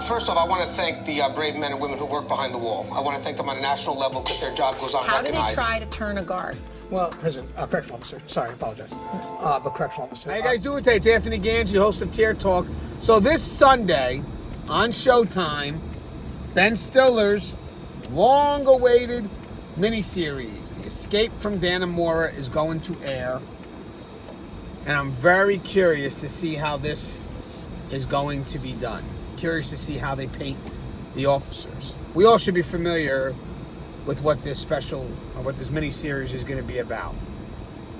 First off, I want to thank the brave men and women who work behind the wall. I want to thank them on a national level because their job goes unrecognized. How do they try to turn a guard? Well, correctional officer. Sorry, I apologize. But correctional officer. How you guys doing today? It's Anthony Gangi, host of Tier Talk. So this Sunday on ShowTime, Ben Stiller's long-awaited miniseries, The Escape from Dannemora, is going to air. And I'm very curious to see how this is going to be done. Curious to see how they paint the officers. We all should be familiar with what this miniseries is going to be about.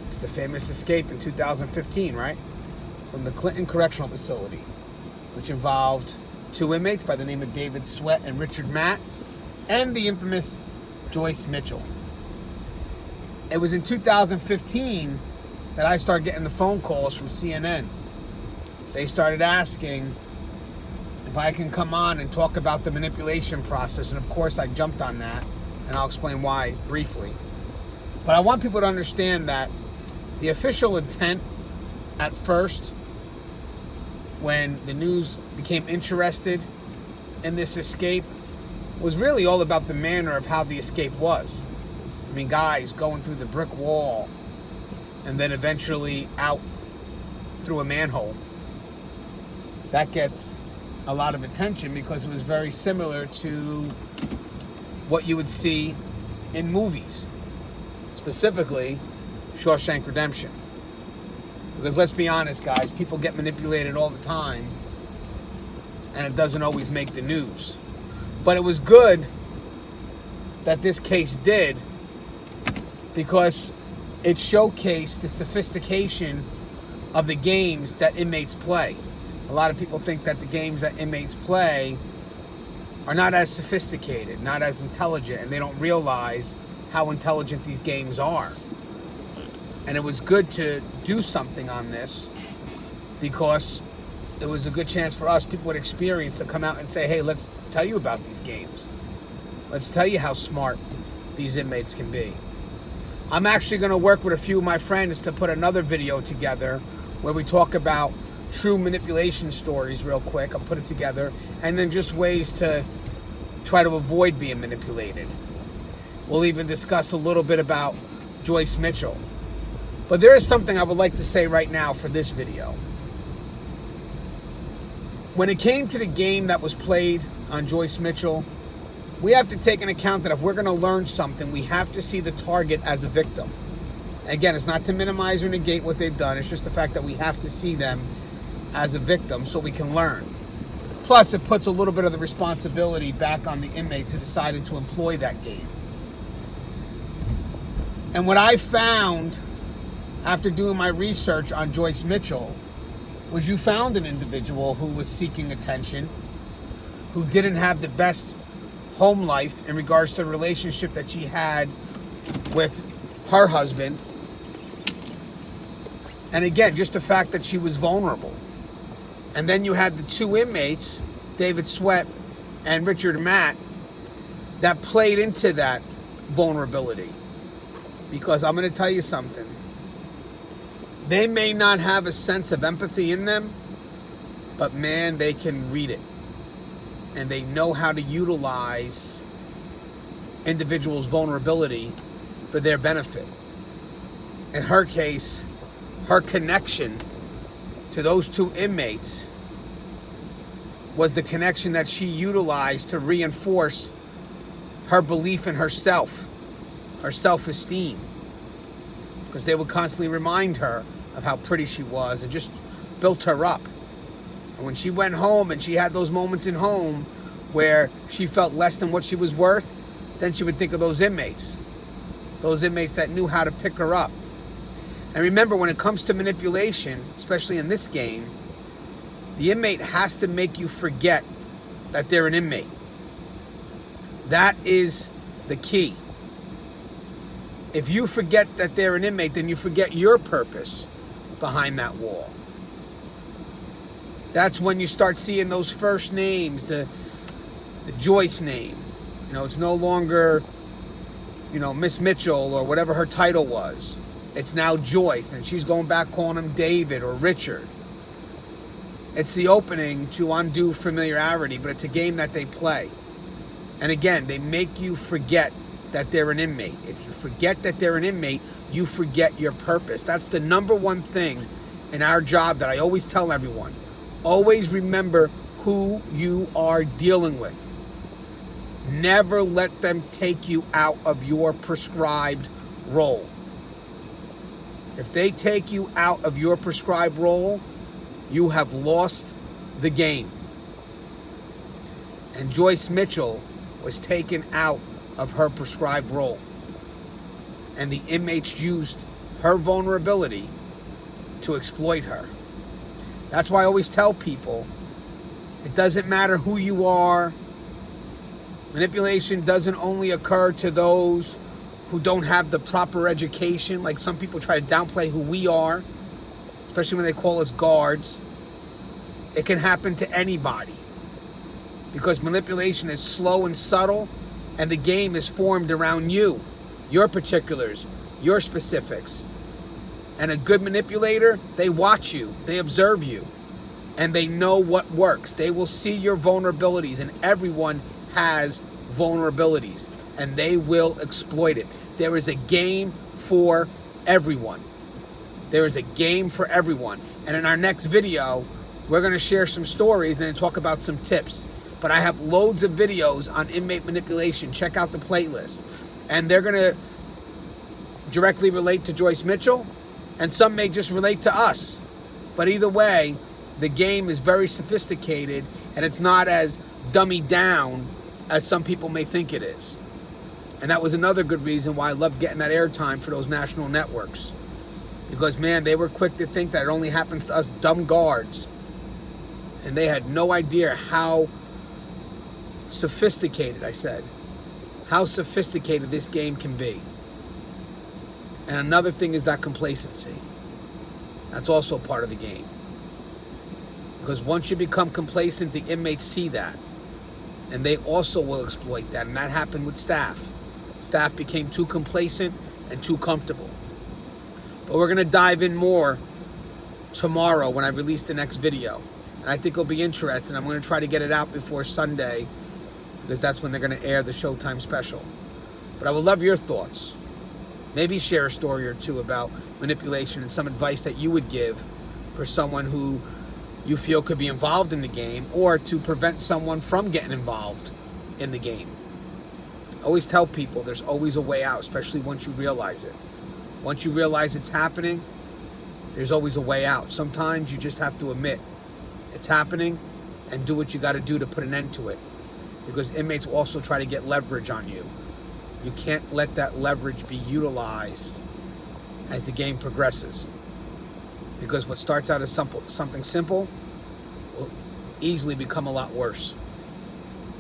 It's the famous escape in 2015, right? From the Clinton Correctional Facility, which involved two inmates by the name of David Sweat and Richard Matt, and the infamous Joyce Mitchell. It was in 2015 that I started getting the phone calls from CNN. They started asking if I can come on and talk about the manipulation process, and of course I jumped on that, and I'll explain why briefly. But I want people to understand that the official intent at first, when the news became interested in this escape, was really all about the manner of how the escape was. I mean, guys going through the brick wall and then eventually out through a manhole. That gets a lot of attention because it was very similar to what you would see in movies, specifically Shawshank Redemption. Because let's be honest, guys, people get manipulated all the time, and it doesn't always make the news. But it was good that this case did, because it showcased the sophistication of the games that inmates play. A lot of people think that the games that inmates play are not as sophisticated, not as intelligent, and they don't realize how intelligent these games are. And it was good to do something on this because it was a good chance for us, people with experience, to come out and say, hey, let's tell you about these games. Let's tell you how smart these inmates can be. I'm actually going to work with a few of my friends to put another video together where we talk about true manipulation stories real quick. I'll put it together, and then just ways to try to avoid being manipulated. We'll even discuss a little bit about Joyce Mitchell. But there is something I would like to say right now for this video. When it came to the game that was played on Joyce Mitchell, we have to take into account that if we're going to learn something, we have to see the target as a victim. Again, it's not to minimize or negate what they've done. It's just the fact that we have to see them as a victim so we can learn. Plus, it puts a little bit of the responsibility back on the inmates who decided to employ that game. And what I found after doing my research on Joyce Mitchell was you found an individual who was seeking attention, who didn't have the best home life in regards to the relationship that she had with her husband. And again, just the fact that she was vulnerable. And then you had the two inmates, David Sweat and Richard Matt, that played into that vulnerability. Because I'm going to tell you something. They may not have a sense of empathy in them, but man, they can read it. And they know how to utilize individuals' vulnerability for their benefit. In her case, her connection to those two inmates was the connection that she utilized to reinforce her belief in herself, her self-esteem. Because they would constantly remind her of how pretty she was and just built her up. And when she went home and she had those moments in home where she felt less than what she was worth, then she would think of those inmates that knew how to pick her up. And remember, when it comes to manipulation, especially in this game, the inmate has to make you forget that they're an inmate. That is the key. If you forget that they're an inmate, then you forget your purpose behind that wall. That's when you start seeing those first names, the Joyce name. You know, it's no longer, Miss Mitchell or whatever her title was. It's now Joyce, and she's going back calling him David or Richard. It's the opening to Undo Familiarity, but it's a game that they play. And again, they make you forget that they're an inmate. If you forget that they're an inmate, you forget your purpose. That's the number one thing in our job that I always tell everyone. Always remember who you are dealing with. Never let them take you out of your prescribed role. If they take you out of your prescribed role, you have lost the game. And Joyce Mitchell was taken out of her prescribed role. And the inmates used her vulnerability to exploit her. That's why I always tell people, it doesn't matter who you are. Manipulation doesn't only occur to those who don't have the proper education. Like some people try to downplay who we are, especially when they call us guards. It can happen to anybody because manipulation is slow and subtle, and the game is formed around you, your particulars, your specifics. And a good manipulator, they watch you, they observe you, and they know what works. They will see your vulnerabilities, and everyone has vulnerabilities, and they will exploit it. There is a game for everyone. There is a game for everyone. And in our next video, we're going to share some stories and then talk about some tips. But I have loads of videos on inmate manipulation. Check out the playlist. And they're going to directly relate to Joyce Mitchell, and some may just relate to us. But either way, the game is very sophisticated, and it's not as dummied down as some people may think it is. And that was another good reason why I loved getting that airtime for those national networks. Because, man, they were quick to think that it only happens to us dumb guards. And they had no idea how sophisticated, how sophisticated this game can be. And another thing is that complacency. That's also part of the game. Because once you become complacent, the inmates see that. And they also will exploit that. And that happened with staff. Staff became too complacent and too comfortable. But we're going to dive in more tomorrow when I release the next video. And I think it'll be interesting. I'm going to try to get it out before Sunday, because that's when they're going to air the ShowTime special. But I would love your thoughts. Maybe share a story or two about manipulation and some advice that you would give for someone who you feel could be involved in the game, or to prevent someone from getting involved in the game. I always tell people there's always a way out, especially once you realize it. Once you realize it's happening, there's always a way out. Sometimes you just have to admit it's happening and do what you got to do to put an end to it. Because inmates will also try to get leverage on you. You can't let that leverage be utilized as the game progresses. Because what starts out as something simple will easily become a lot worse.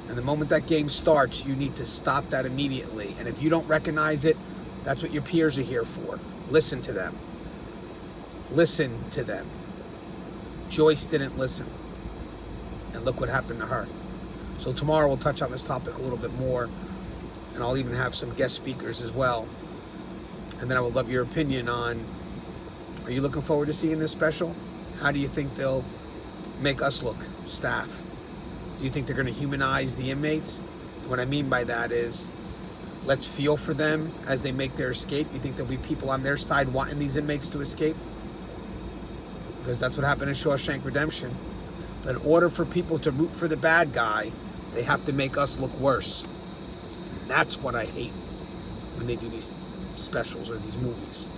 And the moment that game starts, you need to stop that immediately. And if you don't recognize it, that's what your peers are here for. Listen to them. Listen to them. Joyce didn't listen. And look what happened to her. So tomorrow we'll touch on this topic a little bit more. And I'll even have some guest speakers as well. And then I would love your opinion on, are you looking forward to seeing this special? How do you think they'll make us look, staff? Do you think they're going to humanize the inmates? And what I mean by that is, let's feel for them as they make their escape. You think there'll be people on their side wanting these inmates to escape? Because that's what happened in Shawshank Redemption. But in order for people to root for the bad guy, they have to make us look worse. And that's what I hate when they do these specials or these movies.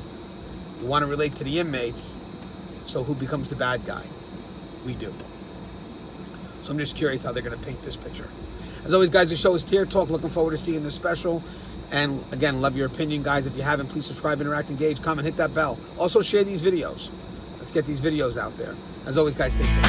You want to relate to the inmates, so who becomes the bad guy? We do. So I'm just curious how they're going to paint this picture. As always, guys, the show is Tier Talk. Looking forward to seeing this special. And again, love your opinion, guys. If you haven't, please subscribe, interact, engage, comment, hit that bell. Also, share these videos. Let's get these videos out there. As always, guys, stay safe.